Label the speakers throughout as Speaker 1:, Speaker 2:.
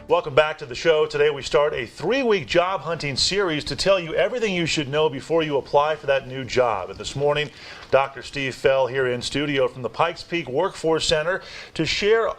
Speaker 1: Welcome back to the show. Today we start a 3-week job hunting series to tell you everything you should know before you apply for that new job. And this morning, Dr. Steve Fell here in studio from the Pikes Peak Workforce Center to share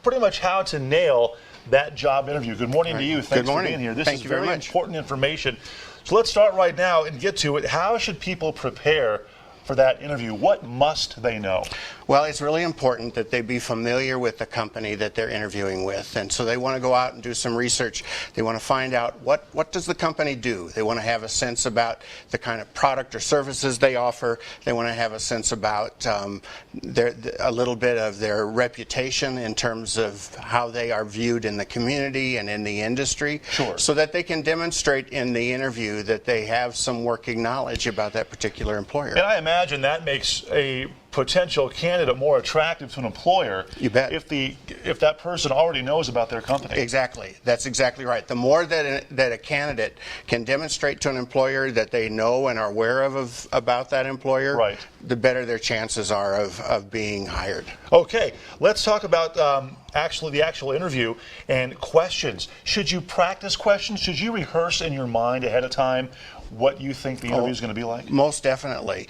Speaker 1: pretty much how to nail that job interview. Good morning to you. Thanks for being here. This is very important information. So let's start right now and get to it. How should people prepare for that interview? What must they know?
Speaker 2: Well, it's really important that they be familiar with the company that they're interviewing with. And so they want to go out and do some research. They want to find out what does the company do. They want to have a sense about the kind of product or services they offer. They want to have a sense about a little bit of their reputation in terms of how they are viewed in the community and in the industry.
Speaker 1: Sure.
Speaker 2: So that they can demonstrate in the interview that they have some working knowledge about that particular employer.
Speaker 1: And I imagine that makes a potential candidate more attractive to an employer.
Speaker 2: You bet.
Speaker 1: If that person already knows about their company.
Speaker 2: Exactly. That's exactly right. The more that a candidate can demonstrate to an employer that they know and are aware of about that employer,
Speaker 1: right,
Speaker 2: the better their chances are of being hired.
Speaker 1: Okay, let's talk about the actual interview and questions. Should you practice questions? Should you rehearse in your mind ahead of time what you think the interview is going to be like?
Speaker 2: Most definitely.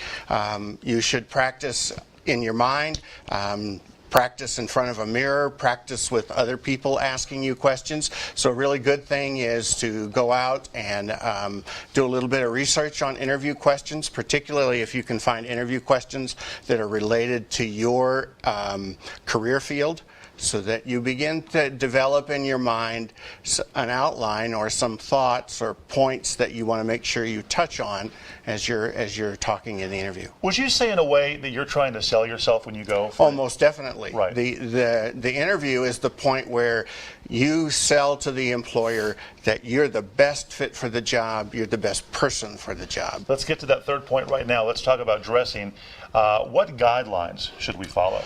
Speaker 2: You should practice in your mind, practice in front of a mirror, practice with other people asking you questions. So a really good thing is to go out and do a little bit of research on interview questions, particularly if you can find interview questions that are related to your career field, so that you begin to develop in your mind an outline or some thoughts or points that you want to make sure you touch on as you're talking in the interview.
Speaker 1: Would you say in a way that you're trying to sell yourself when you go?
Speaker 2: Oh, most definitely.
Speaker 1: Right.
Speaker 2: The interview is the point where you sell to the employer that you're the best fit for the job, you're the best person for the job.
Speaker 1: Let's get to that third point right now. Let's talk about dressing. What guidelines should we follow?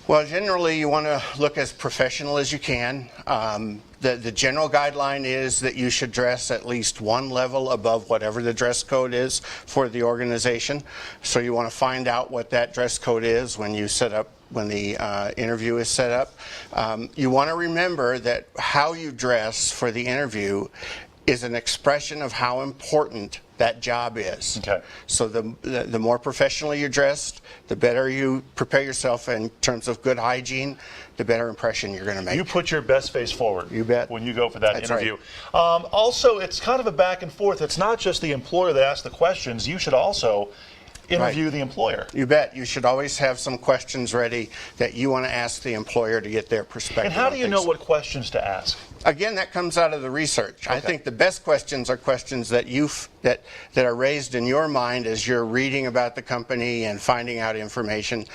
Speaker 2: Well, generally you want to look as professional as you can. The general guideline is that you should dress at least one level above whatever the dress code is for the organization. So you want to find out what that dress code is when the interview is set up. You want to remember that how you dress for the interview is an expression of how important that job is.
Speaker 1: Okay.
Speaker 2: So the more professionally you're dressed, the better you prepare yourself in terms of good hygiene, the better impression you're going to make.
Speaker 1: You put your best face forward.
Speaker 2: You bet.
Speaker 1: When you go for that interview.
Speaker 2: Right.
Speaker 1: Also, it's kind of a back and forth. It's not just the employer that asks the questions. You should also interview the employer.
Speaker 2: You bet. You should always have some questions ready that you want to ask the employer to get their perspective.
Speaker 1: And how do you know what questions to ask?
Speaker 2: Again, that comes out of the research.
Speaker 1: Okay.
Speaker 2: I think the best questions are questions that that are raised in your mind as you're reading about the company and finding out information.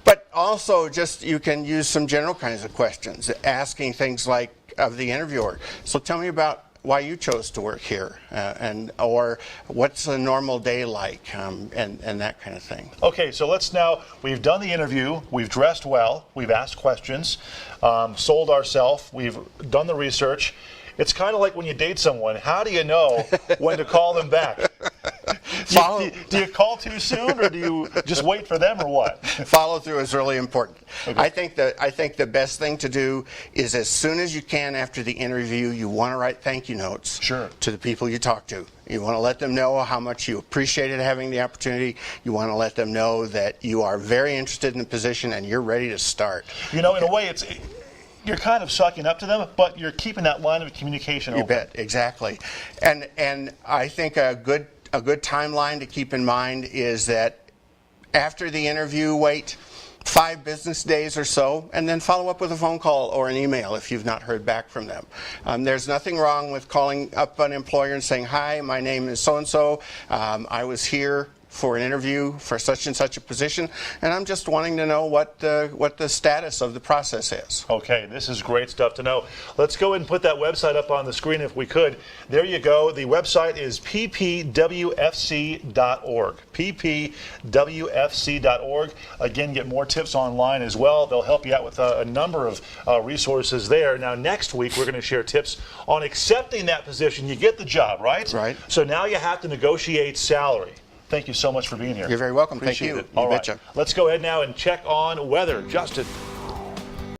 Speaker 2: But also, just you can use some general kinds of questions, asking things like of the interviewer. So tell me about why you chose to work here, or what's a normal day like, and that kind of thing.
Speaker 1: Okay, so we've done the interview, we've dressed well, we've asked questions, sold ourselves, we've done the research. It's kind of like when you date someone. How do you know when to call them back? Do you call too soon, or do you just wait for them, or what?
Speaker 2: Follow through is really important.
Speaker 1: Okay.
Speaker 2: I think the best thing to do is as soon as you can after the interview, you want to write thank you notes to the people you talk to. You want to let them know how much you appreciated having the opportunity. You want to let them know that you are very interested in the position and you're ready to start.
Speaker 1: You know, in a way, you're kind of sucking up to them, but you're keeping that line of communication open.
Speaker 2: You bet, exactly. And I think a good timeline to keep in mind is that after the interview, wait 5 business days or so, and then follow up with a phone call or an email if you've not heard back from them. There's nothing wrong with calling up an employer and saying, hi, my name is so-and-so. I was here for an interview for such and such a position, and I'm just wanting to know what the status of the process is.
Speaker 1: Okay, this is great stuff to know. Let's go ahead and put that website up on the screen if we could. There you go. The website is ppwfc.org. ppwfc.org. Again, get more tips online as well. They'll help you out with a number of resources there. Now, next week, we're going to share tips on accepting that position. You get the job, right?
Speaker 2: Right.
Speaker 1: So now you have to negotiate salary. Thank you so much for being here.
Speaker 2: You're very welcome.
Speaker 1: Appreciate
Speaker 2: Thank you.
Speaker 1: All right.
Speaker 2: Betcha.
Speaker 1: Let's go ahead now and check on weather. Justin.